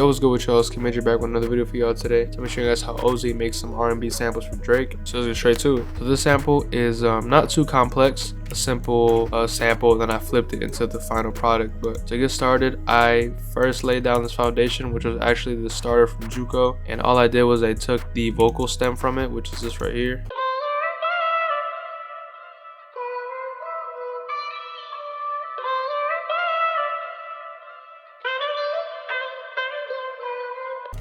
Yo, what's good with y'all? It's Major back with another video for y'all today. So I'm gonna show you guys how Ozzy makes some R&B samples for Drake. So let's get straight to it. So this sample is not too complex, a simple sample, then I flipped it into the final product. But to get started, I first laid down this foundation, which was actually the starter from Juco, and all I did was I took the vocal stem from it, which is this right here.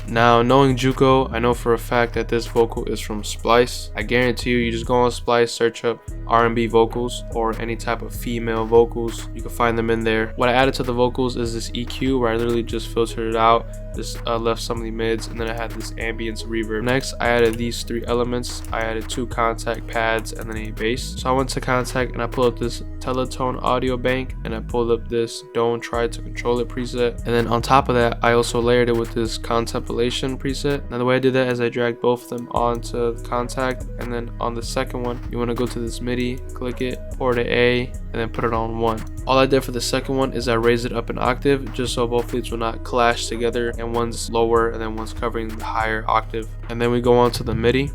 Now, knowing Juco, I know for a fact that this vocal is from Splice. I guarantee you just go on Splice, search up R&B vocals or any type of female vocals. You can find them in there. What I added to the vocals is this EQ where I literally just filtered it out, just left some of the mids, and then I had this ambience reverb. Next, I added these three elements. I added 2 contact pads and then a bass. So I went to contact and I pulled up this Teletone audio bank, and I pulled up this Don't Try to Control It preset. And then on top of that, I also layered it with this Contemplation preset. Now the way I did that is I dragged both of them onto the contact, and then on the second one, you want to go to this MIDI, click it, pour to A, and then put it on 1. All I did for the second one is I raised it up an octave just so both leads will not clash together and one's lower and then one's covering the higher octave. And then we go on to the MIDI.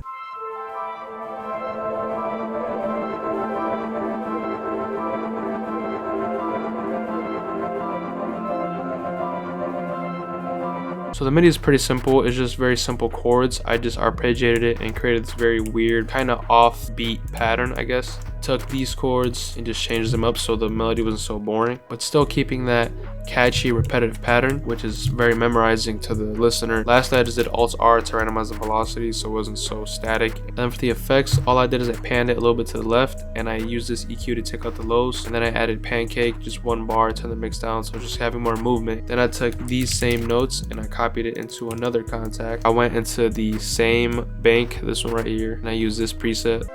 So the MIDI is pretty simple. It's just very simple chords. I just arpeggiated it and created this very weird kind of offbeat pattern, I guess. Took these chords and just changed them up so the melody wasn't so boring, but still keeping that catchy repetitive pattern, which is very memorizing to the listener. Lastly, I just did Alt-R to randomize the velocity so it wasn't so static. And then for the effects, all I did is I panned it a little bit to the left, and I used this EQ to take out the lows, and then I added pancake, just 1 bar, turn the mix down, so just having more movement. Then I took these same notes and I copied it into another contact. I went into the same bank, this one right here, and I used this preset.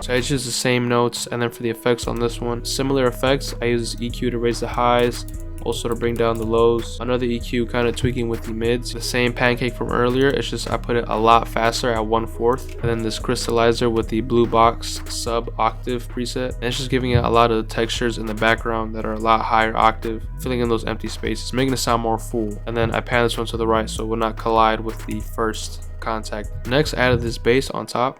So I just use the same notes, and then for the effects on this one, similar effects. I use EQ to raise the highs, also to bring down the lows. Another EQ kind of tweaking with the mids. The same pancake from earlier, it's just I put it a lot faster at 1/4. And then this crystallizer with the blue box sub octave preset. And it's just giving it a lot of textures in the background that are a lot higher octave, filling in those empty spaces, making it sound more full. And then I pan this one to the right so it will not collide with the first contact. Next, I added this bass on top.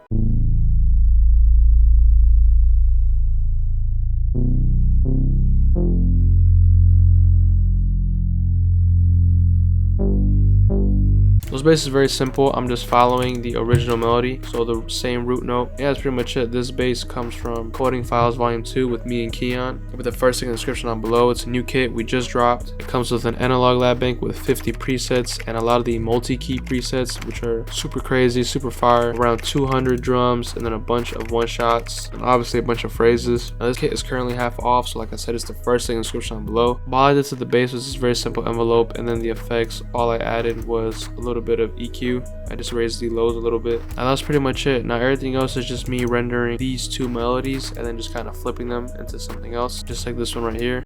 Those basses are very simple. I'm just following the original melody, so the same root note. Yeah, that's pretty much it. This bass comes from Coding Files Volume 2 with me and Keon. With the first thing in the description down below, it's a new kit we just dropped. It comes with an analog lab bank with 50 presets and a lot of the multi-key presets, which are super crazy, super fire. Around 200 drums, and then a bunch of one-shots, and obviously a bunch of phrases. Now this kit is currently half off, so like I said, it's the first thing in the description down below. All I did to the bass was this very simple envelope, and then the effects, all I added was a little bit of EQ. I just raised the lows a little bit, and that's pretty much it. Now everything else is just me rendering these 2 melodies and then just kind of flipping them into something else, just like this one right here.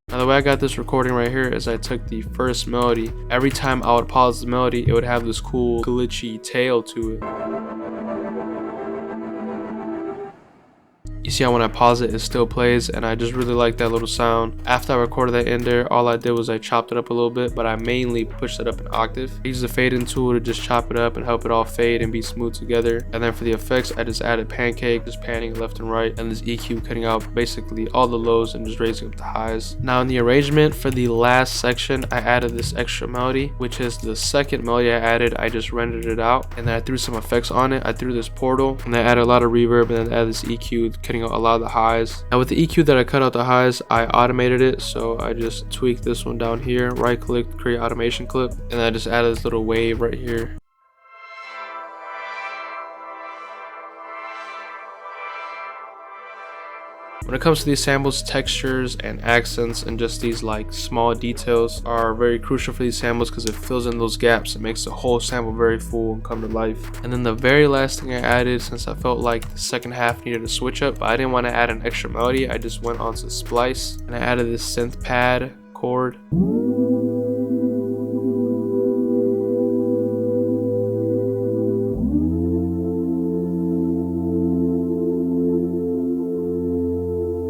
Now the way I got this recording right here is I took the first melody. Every time I would pause the melody, it would have this cool glitchy tail to it. You see how when I pause it, it still plays, and I just really like that little sound. After I recorded that in there, all I did was I chopped it up a little bit, but I mainly pushed it up an octave. I used the fade in tool to just chop it up and help it all fade and be smooth together. And then for the effects, I just added pancake, just panning left and right, and this EQ cutting out basically all the lows and just raising up the highs. Now in the arrangement for the last section, I added this extra melody, which is the second melody I added. I just rendered it out, and then I threw some effects on it. I threw this portal, and I added a lot of reverb, and then added this EQ, cutting out a lot of the highs. Now with the EQ that I cut out the highs, I automated it, so I just tweaked this one down here, right click, create automation clip, and I just added this little wave right here. When it comes to these samples, textures and accents and just these like small details are very crucial for these samples because it fills in those gaps. It makes the whole sample very full and come to life. And then the very last thing I added, since I felt like the second half needed a switch up, but I didn't want to add an extra melody, I just went onto Splice and I added this synth pad chord.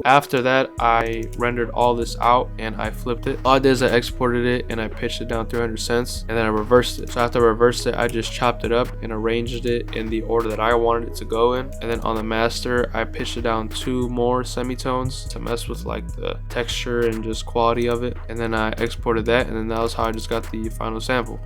After that, I rendered all this out and I flipped it. All I did is I exported it and I pitched it down 300 cents, and then I reversed it. So after I reversed it, I just chopped it up and arranged it in the order that I wanted it to go in. And then on the master, I pitched it down 2 more semitones to mess with like the texture and just quality of it. And then I exported that, and then that was how I just got the final sample.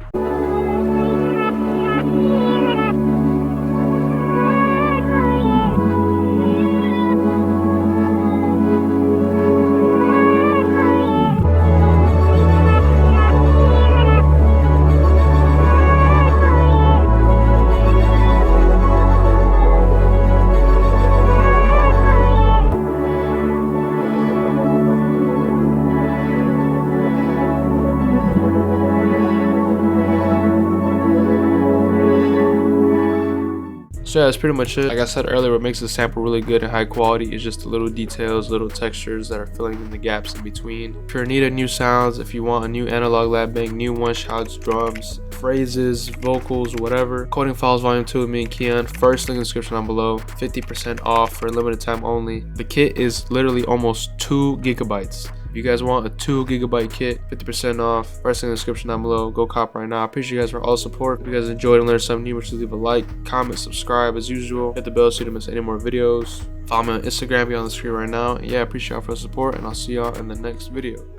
So yeah, that's pretty much it. Like I said earlier, what makes the sample really good and high quality is just the little details, little textures that are filling in the gaps in between. If you're in need of new sounds, if you want a new analog lab bank, new one-shots, drums, phrases, vocals, whatever, Coding Files Volume 2 with me and Keon, first link in the description down below. 50% off for a limited time only. The kit is literally almost 2 gigabytes. If you guys want a 2 gigabyte kit, 50% off, first link in the description down below. Go cop right now. I appreciate you guys for all the support. If you guys enjoyed and learned something new, make sure to leave a like, comment, subscribe as usual. Hit the bell so you don't miss any more videos. Follow me on Instagram, be on the screen right now. And yeah, I appreciate y'all for the support, and I'll see y'all in the next video.